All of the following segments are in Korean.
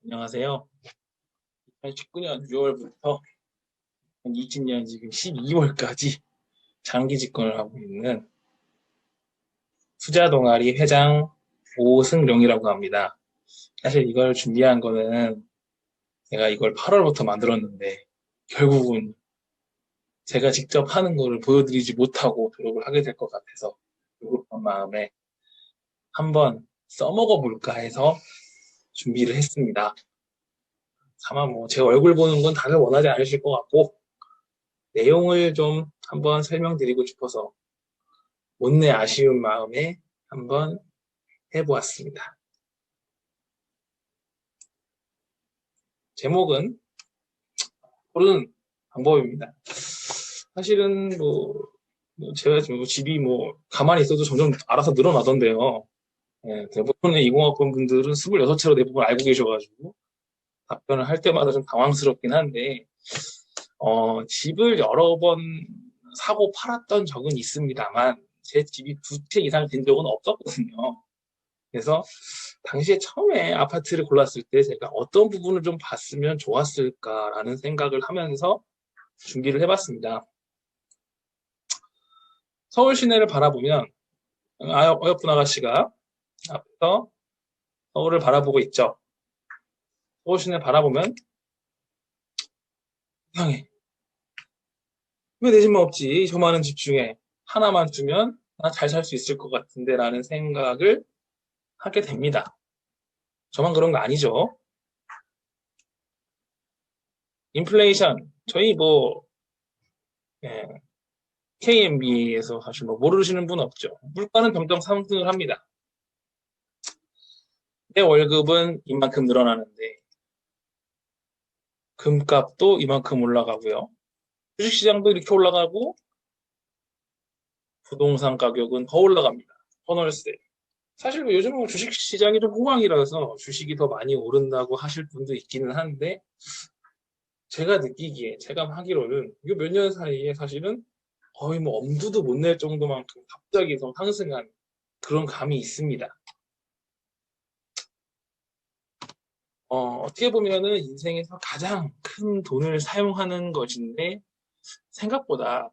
안녕하세요. 2019년 6월부터 2020년 지금 12월까지 장기 집권을 하고 있는 투자 동아리 회장 오승룡이라고 합니다. 사실 이걸 준비한 거는 제가 이걸 8월부터 만들었는데 결국은 제가 직접 하는 거를 보여드리지 못하고 졸업을 하게 될 것 같아서 그런 마음에 한번 써먹어 볼까 해서 준비를 했습니다. 아마 뭐 제 얼굴 보는 건 다들 원하지 않으실 것 같고 내용을 좀 한번 설명드리고 싶어서 못내 아쉬운 마음에 한번 해보았습니다. 제목은 고르는 방법입니다. 사실은 제가 지금 집이 가만히 있어도 점점 알아서 늘어나던데요. 예, 대부분의 이공학번 분들은 26채로 대부분 알고 계셔가지고 답변을 할 때마다 좀 당황스럽긴 한데 집을 여러 번 사고 팔았던 적은 있습니다만 제 집이 2채 이상 된 적은 없었거든요. 그래서 당시에 처음에 아파트를 골랐을 때 제가 어떤 부분을 좀 봤으면 좋았을까라는 생각을 하면서 준비를 해봤습니다. 서울 시내를 바라보면 어여쁜 아가씨가 앞에서 서울을 바라보고 있죠. 서울 시내를 바라보면 이상해. 왜 내 집만 없지? 저 많은 집 중에 하나만 주면 나 잘 살 수 있을 것 같은데 라는 생각을 하게 됩니다. 저만 그런 거 아니죠. 인플레이션 저희 예, KMB에서 사실 모르시는 분 없죠. 물가는 점점 상승을 합니다. 내 월급은 이만큼 늘어나는데 금값도 이만큼 올라가고요. 주식시장도 이렇게 올라가고 부동산 가격은 더 올라갑니다. 터널세. 사실 요즘은 주식시장이 좀 호황이라서 주식이 더 많이 오른다고 하실 분도 있기는 한데 제가 느끼기에 체감하기로는 이 몇 년 사이에 사실은 거의 엄두도 못 낼 정도만큼 갑자기 더 상승한 그런 감이 있습니다. 어떻게 보면은 인생에서 가장 큰 돈을 사용하는 것인데 생각보다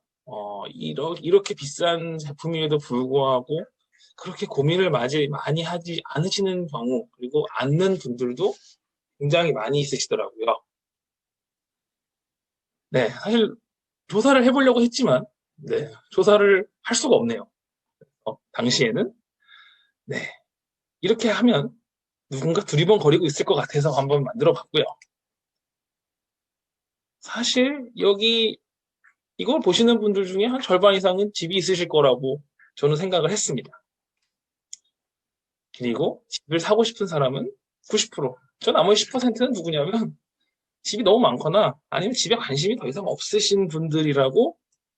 이렇게 비싼 제품임에도 불구하고 그렇게 고민을 많이 하지 않으시는 경우 그리고 않는 분들도 굉장히 많이 있으시더라고요. 네, 사실 조사를 해보려고 했지만 네, 조사를 할 수가 없네요. 당시에는 네, 이렇게 하면 누군가 두리번거리고 있을 것 같아서 한번 만들어 봤고요. 사실 여기 이걸 보시는 분들 중에 한 절반 이상은 집이 있으실 거라고 저는 생각을 했습니다. 그리고 집을 사고 싶은 사람은 90%. 저 나머지 10%는 누구냐면 집이 너무 많거나 아니면 집에 관심이 더 이상 없으신 분들이라고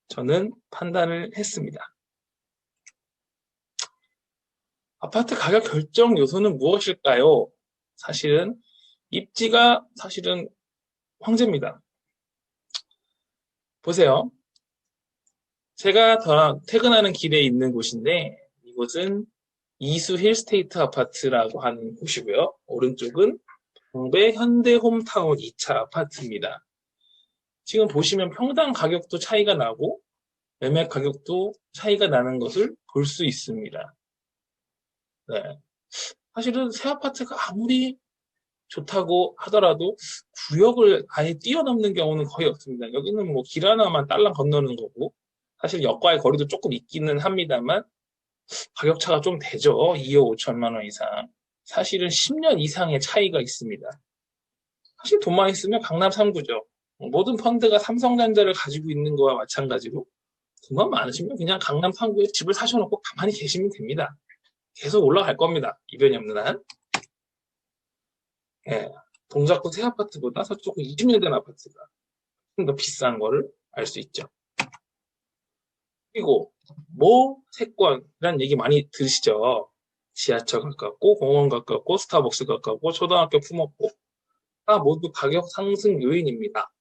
저는 판단을 했습니다. 아파트 가격 결정 요소는 무엇일까요? 사실은 입지가 사실은 황제입니다. 보세요. 제가 퇴근하는 길에 있는 곳인데 이곳은 이수 힐스테이트 아파트라고 하는 곳이고요. 오른쪽은 동배 현대홈타운 2차 아파트입니다. 지금 보시면 평당 가격도 차이가 나고 매매 가격도 차이가 나는 것을 볼 수 있습니다. 네. 사실은 새 아파트가 아무리 좋다고 하더라도 구역을 아예 뛰어넘는 경우는 거의 없습니다. 여기는 길 하나만 딸랑 건너는 거고 사실 역과의 거리도 조금 있기는 합니다만 가격 차가 좀 되죠. 2억 5천만 원 이상. 사실은 10년 이상의 차이가 있습니다. 사실 돈만 있으면 강남 3구죠. 모든 펀드가 삼성전자를 가지고 있는 거와 마찬가지로 돈만 많으시면 그냥 강남 3구에 집을 사셔놓고 가만히 계시면 됩니다. 계속 올라갈 겁니다. 이변이 없는 한. 예, 동작구 새 아파트보다 서쪽구 20년 된 아파트가 좀 더 비싼 거를 알 수 있죠. 그리고 세권이라는 얘기 많이 들으시죠. 지하철 가깝고 공원 가깝고 스타벅스 가깝고 초등학교 품없고 다 모두 가격 상승 요인입니다.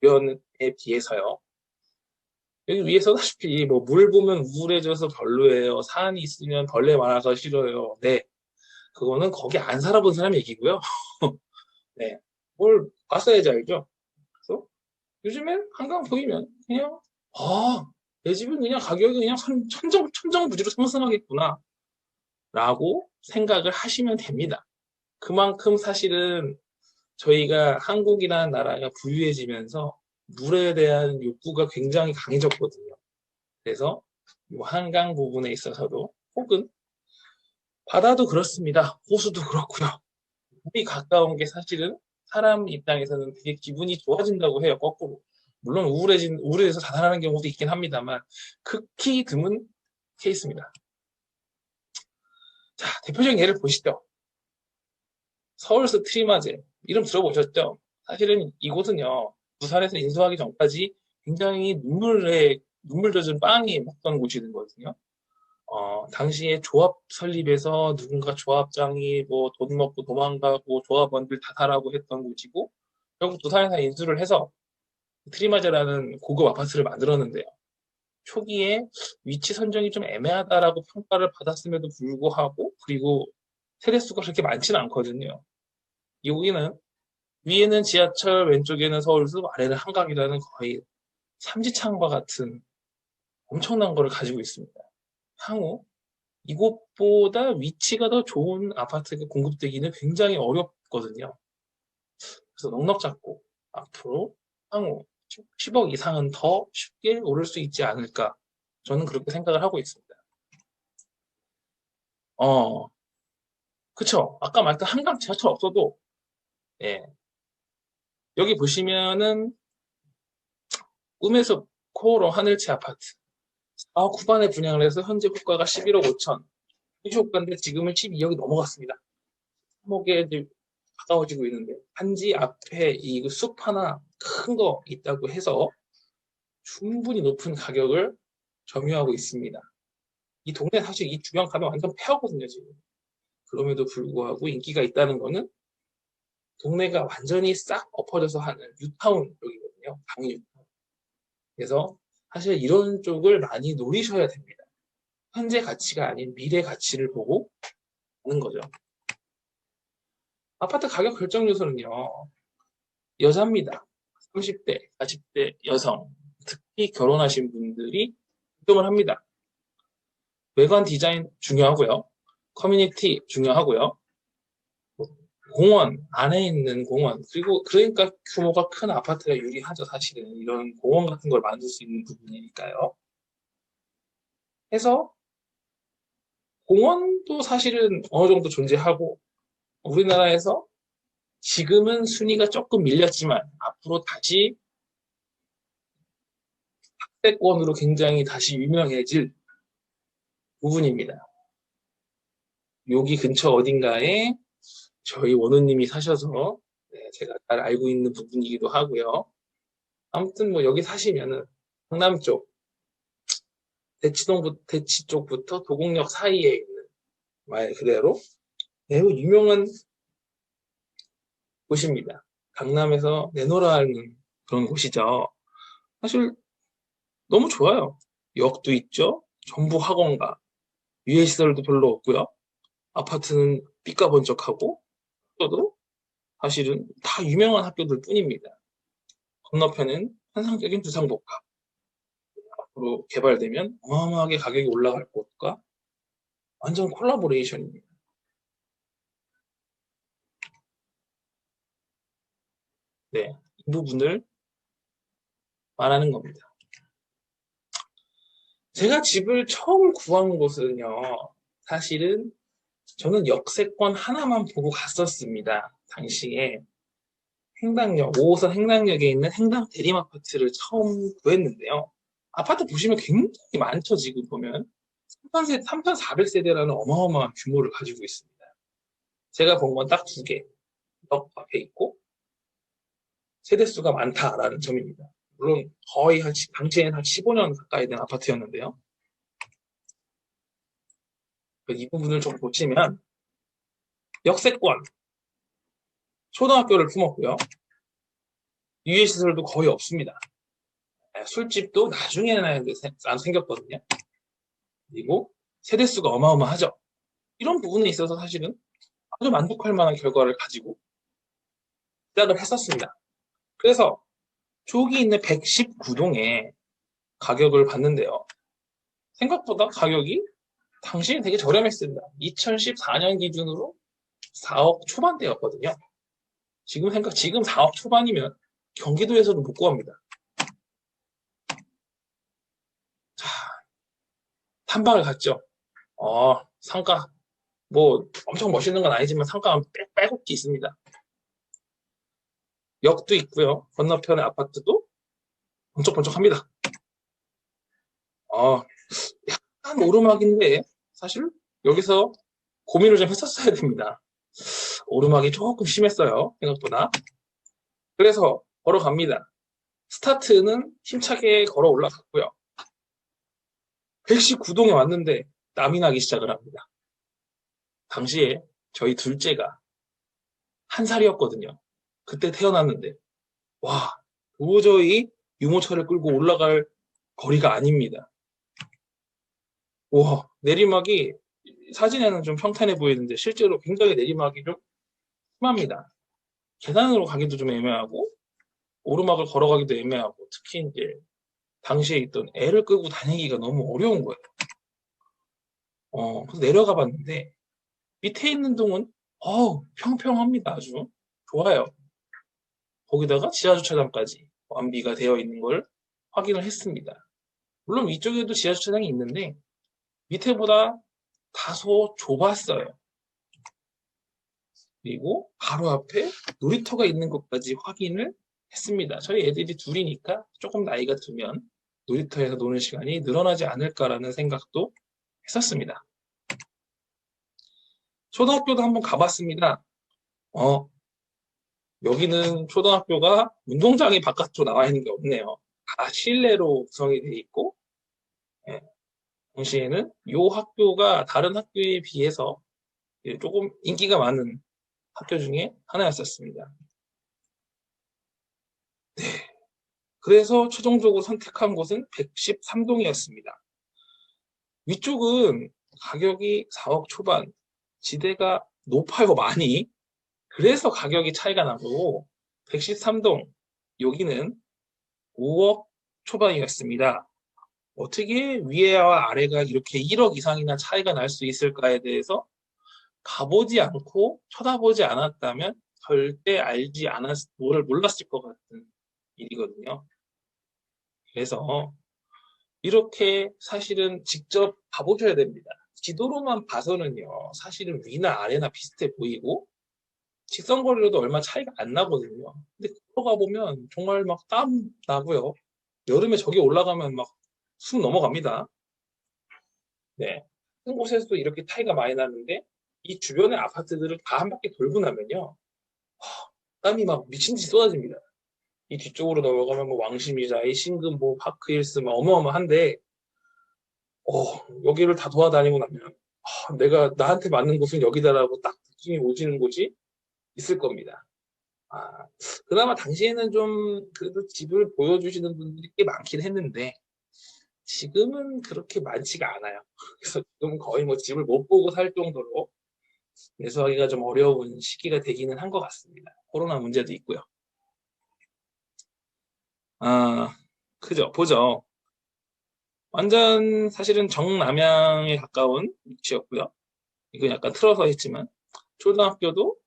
주변에 비해서요. 여기 위에서다시피 물 보면 우울해져서 별로예요. 산이 있으면 벌레 많아서 싫어요. 네, 그거는 거기 안 살아본 사람 얘기고요. 네. 뭘 봤어야지 알죠? 그래서 요즘엔 한강 보이면 그냥, 내 집은 그냥 가격이 그냥 천정부지로 상승하겠구나. 라고 생각을 하시면 됩니다. 그만큼 사실은 저희가 한국이라는 나라가 부유해지면서 물에 대한 욕구가 굉장히 강해졌거든요. 그래서 이 한강 부분에 있어서도 혹은 바다도 그렇습니다. 호수도 그렇고요. 물이 가까운 게 사실은 사람 입장에서는 되게 기분이 좋아진다고 해요. 거꾸로. 물론 우울해서 자살하는 경우도 있긴 합니다만 극히 드문 케이스입니다. 자, 대표적인 예를 보시죠. 서울서 트리마제 이름 들어보셨죠? 사실은 이곳은요, 부산에서 인수하기 전까지 굉장히 눈물 젖은 빵이 먹던 곳이거든요. 당시에 조합 설립에서 누군가 조합장이 뭐 돈 먹고 도망가고 조합원들 다 사라고 했던 곳이고, 결국 부산에서 인수를 해서 트리마제라는 고급 아파트를 만들었는데요. 초기에 위치 선정이 좀 애매하다라고 평가를 받았음에도 불구하고, 그리고 세대수가 그렇게 많지는 않거든요. 여기는 위에는 지하철, 왼쪽에는 서울숲, 아래는 한강이라는 거의 삼지창과 같은 엄청난 거를 가지고 있습니다. 향후 이곳보다 위치가 더 좋은 아파트가 공급되기는 굉장히 어렵거든요. 그래서 넉넉 잡고 앞으로 향후 10억 이상은 더 쉽게 오를 수 있지 않을까. 저는 그렇게 생각을 하고 있습니다. 어, 그쵸. 아까 말했던 한강 지하철 없어도, 예. 여기 보시면은 꿈에서 코오로 하늘채 아파트. 4억 후반에 분양을 해서 현재 호가가 11억 5천. 현재 호가인데 지금은 12억이 넘어갔습니다. 3억에 이제 가까워지고 있는데 단지 앞에 이 숲 하나 큰 거 있다고 해서 충분히 높은 가격을 점유하고 있습니다. 이 동네 사실 이 주변 가면 완전 폐허거든요, 지금. 그럼에도 불구하고 인기가 있다는 거는 동네가 완전히 싹 엎어져서 하는 뉴타운 쪽이거든요. 강의 뉴타운. 그래서 사실 이런 쪽을 많이 노리셔야 됩니다. 현재 가치가 아닌 미래 가치를 보고 하는 거죠. 아파트 가격 결정 요소는요. 여자입니다. 30대, 40대 여성, 특히 결혼하신 분들이 걱정을 합니다. 외관 디자인 중요하고요. 커뮤니티 중요하고요. 공원, 안에 있는 공원, 그리고 그러니까 규모가 큰 아파트가 유리하죠, 사실은. 이런 공원 같은 걸 만들 수 있는 부분이니까요. 해서 공원도 사실은 어느 정도 존재하고, 우리나라에서 지금은 순위가 조금 밀렸지만, 앞으로 다시 학대권으로 굉장히 다시 유명해질 부분입니다. 여기 근처 어딘가에 저희 원우님이 사셔서 네, 제가 잘 알고 있는 부분이기도 하고요. 아무튼 뭐 여기 사시면은 강남 쪽, 대치 쪽부터 도곡역 사이에 있는 말 그대로 매우 유명한 곳입니다. 강남에서 내노라 하는 그런 곳이죠. 사실 너무 좋아요. 역도 있죠. 전부 학원가, 유해시설도 별로 없고요. 아파트는 삐까번쩍하고 또도 사실은 다 유명한 학교들 뿐입니다. 건너편은 환상적인 두상복합. 앞으로 개발되면 어마어마하게 가격이 올라갈 곳과 완전 콜라보레이션입니다. 네, 이 부분을 말하는 겁니다. 제가 집을 처음 구한 곳은요, 사실은 저는 역세권 하나만 보고 갔었습니다. 당시에 5호선 행당역에 있는 행당 대림아파트를 처음 구했는데요. 아파트 보시면 굉장히 많죠, 지금 보면. 3,400세대라는 어마어마한 규모를 가지고 있습니다. 제가 본 건 딱 두 개. 역 앞에 있고, 세대수가 많다라는 점입니다. 물론 거의 당시에는 한 15년 가까이 된 아파트였는데요. 이 부분을 좀 보시면 역세권, 초등학교를 품었고요. 유해시설도 거의 없습니다. 술집도 나중에는 생겼거든요. 그리고 세대수가 어마어마하죠. 이런 부분에 있어서 사실은 아주 만족할 만한 결과를 가지고 시작을 했었습니다. 그래서 저기 있는 119동에 가격을 봤는데요. 생각보다 가격이 당시에 되게 저렴했습니다. 2014년 기준으로 4억 초반대였거든요. 지금 4억 초반이면 경기도에서도 못 구합니다. 자, 탐방을 갔죠. 상가, 뭐, 엄청 멋있는 건 아니지만 상가는 빼곡히 있습니다. 역도 있고요. 건너편의 아파트도 번쩍번쩍합니다. 약간 오르막인데, 사실 여기서 고민을 좀 했었어야 됩니다. 오르막이 조금 심했어요. 생각보다. 그래서 걸어갑니다. 스타트는 힘차게 걸어 올라갔고요. 119동에 왔는데 땀이 나기 시작을 합니다. 당시에 저희 둘째가 1살이었거든요. 그때 태어났는데 와, 도저히 유모차를 끌고 올라갈 거리가 아닙니다. 와, 내리막이 사진에는 좀 평탄해 보이는데 실제로 굉장히 내리막이 좀 심합니다. 계단으로 가기도 좀 애매하고 오르막을 걸어가기도 애매하고 특히 이제 당시에 있던 애를 끌고 다니기가 너무 어려운 거예요. 그래서 내려가 봤는데 밑에 있는 동은 평평합니다. 아주 좋아요. 거기다가 지하주차장까지 완비가 되어 있는 걸 확인을 했습니다. 물론 위쪽에도 지하주차장이 있는데 밑에보다 다소 좁았어요. 그리고 바로 앞에 놀이터가 있는 것까지 확인을 했습니다. 저희 애들이 둘이니까 조금 나이가 들면 놀이터에서 노는 시간이 늘어나지 않을까라는 생각도 했었습니다. 초등학교도 한번 가봤습니다. 여기는 초등학교가 운동장이 바깥으로 나와 있는 게 없네요. 다 실내로 구성이 되어 있고, 예, 당시에는 이 학교가 다른 학교에 비해서 조금 인기가 많은 학교 중에 하나였었습니다. 네. 그래서 최종적으로 선택한 곳은 113동이었습니다. 위쪽은 가격이 4억 초반, 지대가 높아요, 많이. 그래서 가격이 차이가 나고 113동, 여기는 5억 초반이었습니다. 어떻게 위에와 아래가 이렇게 1억 이상이나 차이가 날 수 있을까에 대해서 가보지 않고 쳐다보지 않았다면 절대 몰랐을 것 같은 일이거든요. 그래서 이렇게 사실은 직접 가보셔야 됩니다. 지도로만 봐서는요, 사실은 위나 아래나 비슷해 보이고 직선거리로도 얼마 차이가 안 나거든요. 근데 걸어가 보면 정말 막 땀 나고요. 여름에 저기 올라가면 막 숨 넘어갑니다. 네. 한 곳에서도 이렇게 차이가 많이 나는데 이 주변의 아파트들을 다 한 바퀴 돌고 나면요. 땀이 막 미친 듯이 쏟아집니다. 이 뒤쪽으로 넘어가면 뭐 왕십리자이 신금 뭐 파크힐스 막 어마어마한데 여기를 다 돌아다니고 나면 내가 나한테 맞는 곳은 여기다라고 딱 느낌이 오지는 곳이 있을 겁니다. 그나마 당시에는 좀 그래도 집을 보여주시는 분들이 꽤 많긴 했는데 지금은 그렇게 많지가 않아요. 그래서 지금 거의 뭐 집을 못 보고 살 정도로 매수하기가 좀 어려운 시기가 되기는 한 것 같습니다. 코로나 문제도 있고요. 그죠, 보죠. 완전 사실은 정남향에 가까운 위치였고요. 이건 약간 틀어서 했지만 초등학교도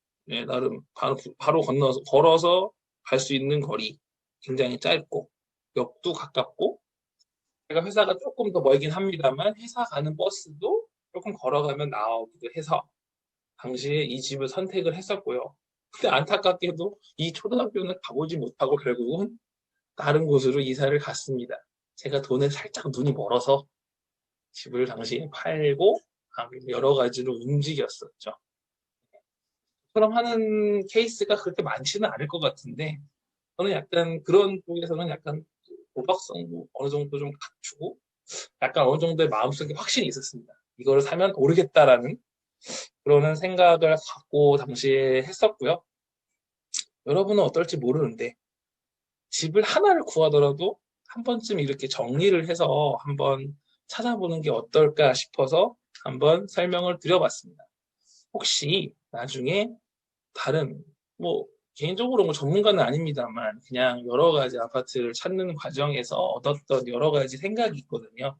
나름 바로 건너서 걸어서 갈 수 있는 거리 굉장히 짧고 역도 가깝고 제가 회사가 조금 더 멀긴 합니다만 회사 가는 버스도 조금 걸어가면 나오기도 해서 당시에 이 집을 선택을 했었고요. 근데 안타깝게도 이 초등학교는 가보지 못하고 결국은 다른 곳으로 이사를 갔습니다. 제가 돈에 살짝 눈이 멀어서 집을 당시에 팔고 여러 가지로 움직였었죠. 그럼 하는 케이스가 그렇게 많지는 않을 것 같은데 저는 약간 그런 쪽에서는 약간 도박성도 어느 정도 좀 갖추고 약간 어느 정도의 마음속에 확신이 있었습니다. 이거를 사면 오르겠다라는 그러는 생각을 갖고 당시에 했었고요. 여러분은 어떨지 모르는데 집을 하나를 구하더라도 한 번쯤 이렇게 정리를 해서 한번 찾아보는 게 어떨까 싶어서 한번 설명을 드려봤습니다. 혹시 나중에 다른 뭐 개인적으로 뭐 전문가는 아닙니다만 그냥 여러 가지 아파트를 찾는 과정에서 얻었던 여러 가지 생각이 있거든요.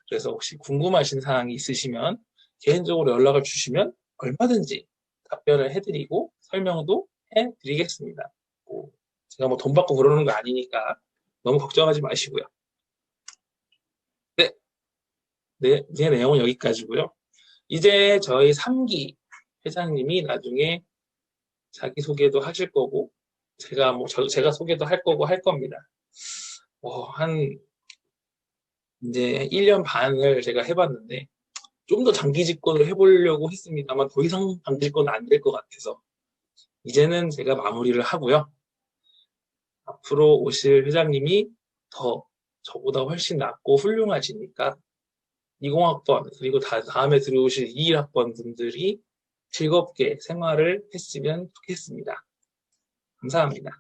그래서 혹시 궁금하신 사항이 있으시면 개인적으로 연락을 주시면 얼마든지 답변을 해드리고 설명도 해드리겠습니다. 뭐 제가 뭐 돈 받고 그러는 거 아니니까 너무 걱정하지 마시고요. 네, 네, 제 내용은 여기까지고요. 이제 저희 3기 회장님이 나중에 자기소개도 하실 거고 제가 소개도 할 거고 할 겁니다. 한 이제 1년 반을 제가 해봤는데 좀 더 장기 집권을 해보려고 했습니다만 더 이상 장기 집권은 안 될 것 같아서 이제는 제가 마무리를 하고요. 앞으로 오실 회장님이 더 저보다 훨씬 낫고 훌륭하시니까 20학번 그리고 다음에 들어오실 21학번 분들이 즐겁게 생활을 했으면 좋겠습니다. 감사합니다.